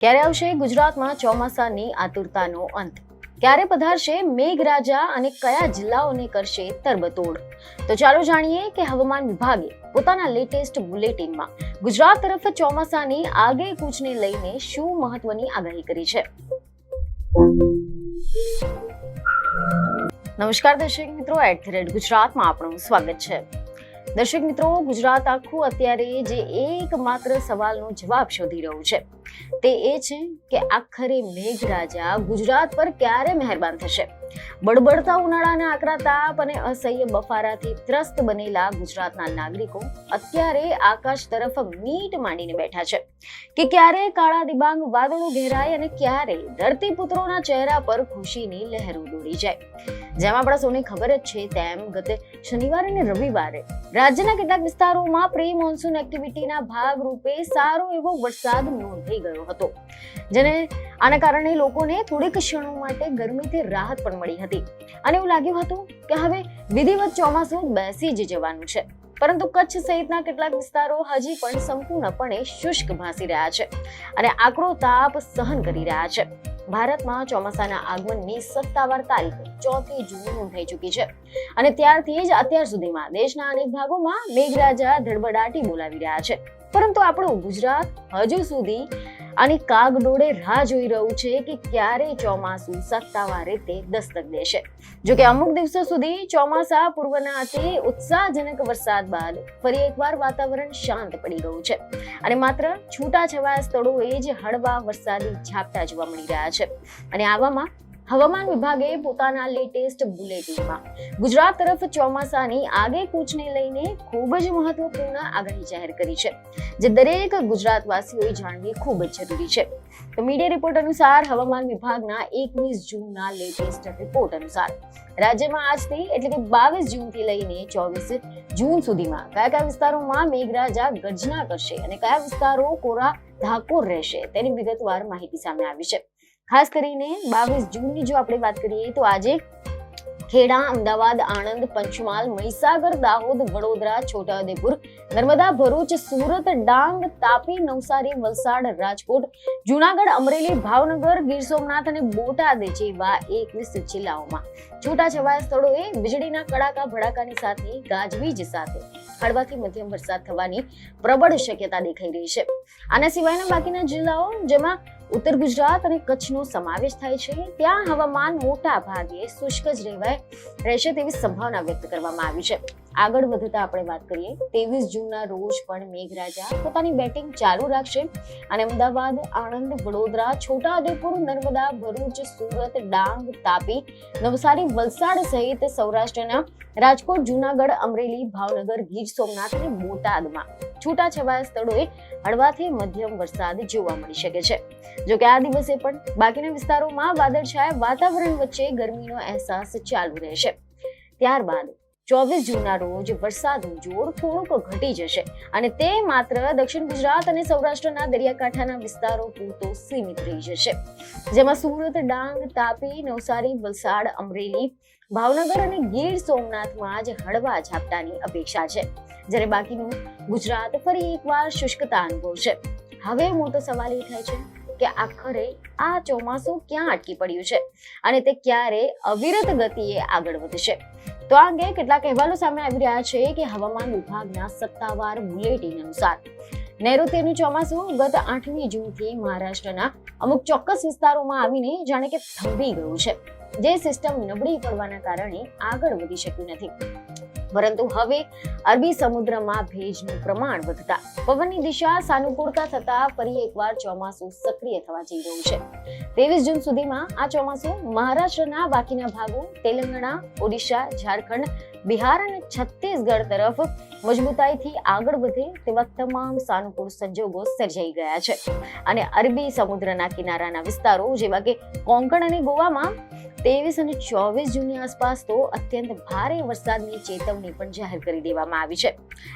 ક્યારે આવશે ગુજરાતમાં ચોમાસાની આતુરતાનો અંત? ક્યારે પધારશે મેઘરાજા અને કયા જિલ્લાઓને કરશે તરબતોડ? તો ચાલો જાણીએ કે હવામાન વિભાગે પોતાના લેટેસ્ટ બુલેટિનમાં ગુજરાત તરફ ચોમાસાની આગેકૂચને લઈને શું મહત્વની આગાહી કરી છે. નમસ્કાર દર્શક મિત્રો, @ગુજરાતમાં આપનું સ્વાગત છે. દર્શક મિત્રો, ગુજરાત આખું અત્યારે જે એકમાત્ર સવાલનો જવાબ શોધી રહ્યું છે તે એ છે કે આખરે મેઘરાજા ગુજરાત પર ક્યારે મહેરબાન થશે. બળબડતા ઉનાળાના આકરા તાપ અને અસહ્ય બફારાથી ત્રસ્ત બનેલા ગુજરાતના નાગરિકો અત્યારે આકાશ તરફ મીટ માંડીને બેઠા છે કે ક્યારે કાળા દિબાંગ વાદળો ઘેરાય અને ક્યારે ધરતીપુત્રોના ચહેરા પર ખુશીની લહેરો દોડી જાય. જેમ આપણા સૌને ખબર જ છે તેમ ગત શનિવારે અને રવિવારે રાજ્યના કેટલાક વિસ્તારોમાં પ્રી મોન્સૂન એક્ટિવિટીના ભાગરૂપે સારો એવો વરસાદ નોંધાઈ ગયો હતો, જેને આના કારણે લોકોને થોડીક ક્ષણો માટે ગરમીથી રાહત પણ મળી હતી અને એવું લાગ્યું હતું કે હવે વિધિવત ચોમાસું બેસી જ જવાનું છે. પરંતુ કચ્છ સહિતના કેટલાક વિસ્તારો હજી પણ સંપૂર્ણપણે શુષ્ક ભાસી રહ્યા છે અને આકરો તાપ સહન કરી રહ્યા છે. ભારતમાં ચોમાસાના આગમનની સત્તાવાર તારીખ 4 જૂન નોંધાઈ ચૂકી છે અને ત્યારથી જ અત્યાર સુધીમાં દેશના અનેક ભાગોમાં મેઘરાજા ધડબડાટી બોલાવી રહ્યા છે. પરંતુ આપણું ગુજરાત હજુ સુધી આની કાગડોળે રાહ જોઈ રહ્યું છે કે ક્યારે ચોમાસું સત્તાવાર રીતે દસ્તક દેશે. જોકે અમુક દિવસો સુધી ચોમાસા પૂર્વના અતિ ઉત્સાહજનક વરસાદ બાદ ફરી એકવાર વાતાવરણ શાંત પડી ગયું છે અને માત્ર છૂટાછવાયા સ્થળોએ જ હળવા વરસાદી ઝાપટા જોવા મળી રહ્યા છે. અને આવામાં હવામાન વિભાગે પોતાના લેટેસ્ટ બુલેટિનમાં ગુજરાત તરફ ચોમાસાની આગેકૂચને લઈને ખૂબ જ મહત્વપૂર્ણ આગાહી જાહેર કરી છે, જે દરેક ગુજરાતવાસીઓએ જાણવી ખૂબ જ જરૂરી છે. તો મીડિયા રિપોર્ટ અનુસાર હવામાન વિભાગના 21 જૂનના લેટેસ્ટ રિપોર્ટ અનુસાર રાજ્યમાં આજથી એટલે કે 22 જૂનથી લઈને 24 જૂન સુધીમાં કયા કયા વિસ્તારોમાં મેઘરાજા ગર્જના કરશે અને કયા વિસ્તારો કોરા ધાકોર રહેશે તેની વિગતવાર માહિતી સામે આવી છે. ખાસ કરીને 22 જૂનની જો આપણે વાત કરીએ તો આજે ખેડા, અમદાવાદ, આણંદ, પંચમહાલ, મહીસાગર, દાહોદ, વડોદરા, છોટાઉદેપુર, નર્મદા, ભરૂચ, સુરત, ડાંગ, તાપી, નવસારી, વલસાડ, રાજકોટ, જૂનાગઢ, અમરેલી, ભાવનગર, ગીર સોમનાથ અને બોટાદ જેવા 21 જિલ્લાઓમાં છૂટાછવાયા સ્થળોએ વીજળીના કડાકા ભડાકાની સાથે ગાજવીજ સાથે હળવાથી મધ્યમ વરસાદ થવાની પ્રબળ શક્યતા દેખાઈ રહી છે. આના સિવાયના બાકીના જિલ્લાઓ, જેમાં ઉત્તર ગુજરાત અને કચ્છનો સમાવેશ થાય છે, ત્યાં હવામાન મોટા ભાગે શુષ્ક જ રહેશે તેવી સંભાવના વ્યક્ત કરવામાં આવી છે. આગળ વધતા આપણે વાત કરીએ, 23 જૂનના રોજ પણ મેઘરાજા પોતાની બેટિંગ ચાલુ રાખશે અને અમદાવાદ, આણંદ, વડોદરા, છોટાઉદેપુર, નર્મદા, ભરૂચ, સુરત, ડાંગ, તાપી, નવસારી, વલસાડ સહિત સૌરાષ્ટ્રના રાજકોટ, જૂનાગઢ, અમરેલી, ભાવનગર, ગીર સોમનાથ અને બોટાદમાં છૂટાછવાયા સ્થળોએ હળવાથી મધ્યમ વરસાદ જોવા મળી શકે છે. જોકે આ દિવસે પણ બાકીના વિસ્તારોમાં વાદળછાયા વાતાવરણ વચ્ચે ગરમીનો અહેસાસ ચાલુ રહેશે. ત્યારબાદ 24 જૂનના રોજ વરસાદનું જોર થોડુંક ઘટી જશે અને તે માત્ર દક્ષિણ ગુજરાત અને સૌરાષ્ટ્રના દરિયાકાંઠાના વિસ્તારો પૂરતો સીમિત રહી જશે, જેમાં સુરત, ડાંગ, તાપી, નવસારી, વલસાડ, અમરેલી, ભાવનગર અને ગીર સોમનાથમાં જ હળવા ઝાપટાની અપેક્ષા છે, જ્યારે બાકીનું ગુજરાત ફરી એકવાર શુષ્કતા અનુભવશે. હવે મોટો સવાલ એ થાય છે કે આખરે આ ચોમાસું ક્યાં અટકી પડ્યું છે અને તે ક્યારે અવિરત ગતિએ આગળ વધશે. તો આ અંગે કેટલાક અહેવાલો સામે આવી રહ્યા છે કે હવામાન વિભાગના સત્તાવાર બુલેટિન અનુસાર નૈઋત્યનું ચોમાસું ગત 8મી જૂનથી મહારાષ્ટ્રના અમુક ચોક્કસ વિસ્તારોમાં આવીને જાણે કે થંભી ગયું છે, જે સિસ્ટમ નબળી પડવાના કારણે આગળ વધી શક્યું નથી. પરંતુ હવે અરબી સમુદ્રમાં ભેજનું પ્રમાણ વધતા પવનની દિશા સાનુકૂળતા થતા ફરી એકવાર ચોમાસું સક્રિય થવા જઈ રહ્યું છે. 23 જૂન સુધીમાં આ ચોમાસું મહારાષ્ટ્રના બાકીના ભાગો, તેલંગાણા, ઓડિશા, ઝારખંડ, બિહાર અને છત્તીસગઢ તરફ મજબૂતાઈથી આગળ વધે તેવા તમામ સાનુકૂળ સંજોગો સર્જાઈ ગયા છે અને અરબી સમુદ્રના કિનારાના વિસ્તારો જેવા કે કોંકણ અને ગોવામાં 23 અને 24 જૂનની આસપાસ તો અત્યંત ભારે વરસાદની ચેતવણી પણ જાહેર કરી દેવામાં આવી છે.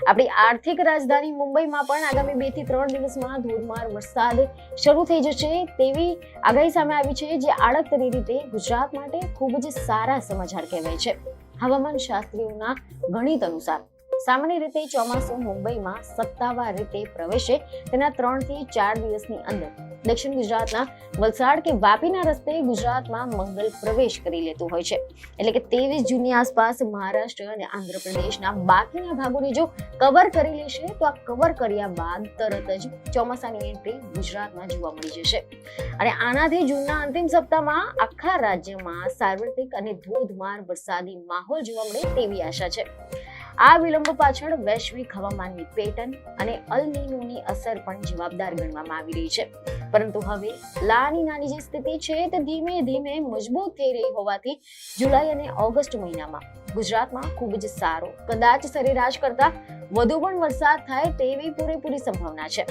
આપણી આર્થિક રાજધાની મુંબઈમાં પણ આગામી 2 થી 3 દિવસમાં ધોધમાર વરસાદ શરૂ થઈ જશે તેવી આગાહી સામે આવી છે, જે આડકતરી રીતે ગુજરાત માટે ખૂબ જ સારા સમાચાર કહેવાય છે. હવામાન શાસ્ત્રીઓના ગણિત અનુસાર સામાન્ય રીતે ચોમાસું મુંબઈમાં સત્તાવાર રીતે પ્રવેશે તેના 3 થી 4 દિવસની અંદર દક્ષિણ ગુજરાતના વલસાડ કે વાપીના રસ્તે ગુજરાતમાં મંગલ પ્રવેશ કરી લેતું હોય છે. એટલે કે 23 જૂનની આસપાસ મહારાષ્ટ્ર અને આંધ્રપ્રદેશના બાકીના ભાગોને જો કવર કરી લેશે તો આ કવર કર્યા બાદ તરત જ ચોમાસાની એન્ટ્રી ગુજરાતમાં જોવા મળી જશે અને આનાથી જૂનના અંતિમ સપ્તાહમાં આખા રાજ્યમાં સાર્વત્રિક અને ધોધમાર વરસાદી માહોલ જોવા મળે તેવી આશા છે. આ વિલંબ પાછળ વૈશ્વિક હવામાનની પેટર્ન અને અલ નીનોની અસર પણ જવાબદાર ગણવામાં આવી રહી છે. પરંતુ હવે લા નીનાની જે સ્થિતિ છે તે ધીમે ધીમે મજબૂત થઈ રહી હોવાથી જુલાઈ અને ઓગસ્ટ મહિનામાં ગુજરાતમાં ખૂબ જ સારો, કદાચ સરેરાશ કરતા વધુ પણ વરસાદ થાય તેવી પૂરેપૂરી સંભાવના છે.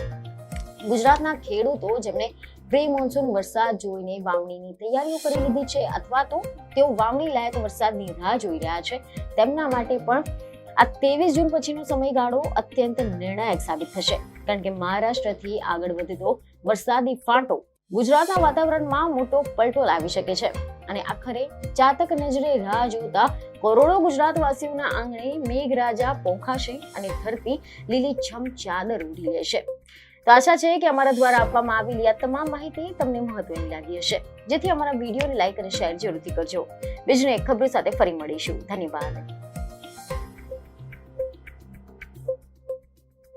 ગુજરાતના ખેડૂતો જેમને પ્રી મોન્સૂન વરસાદ જોઈને વાવણીની તૈયારીઓ કરી લીધી છે અથવા તો તેઓ વાવણી લાયક વરસાદની રાહ જોઈ રહ્યા છે, તેમના માટે પણ આ 23 જૂન પછીનો સમયગાળો અત્યંત નિર્ણાયક સાબિત થશે. કારણ કે મહારાષ્ટ્રથી આગળ વધતો વરસાદી ફાંટો ગુજરાતના વાતાવરણમાં મોટો પલટો લાવી શકે છે અને આખરે ચાતક નજરે રાહ જોતા કરોડો ગુજરાતવાસીઓના આંગણે મેઘરાજા પોંખાશે અને ધરતી લીલીછમ ચાદર ઓઢી લેશે. તો આશા છે કે અમારા દ્વારા આપવામાં આવેલી આ તમામ માહિતી તમને મહત્વની લાગી હશે, જેથી અમારા વિડીયોને લાઈક અને શેર જરૂરથી કરજો. બીજી એક ખબર સાથે ફરી મળીશું. ધન્યવાદ.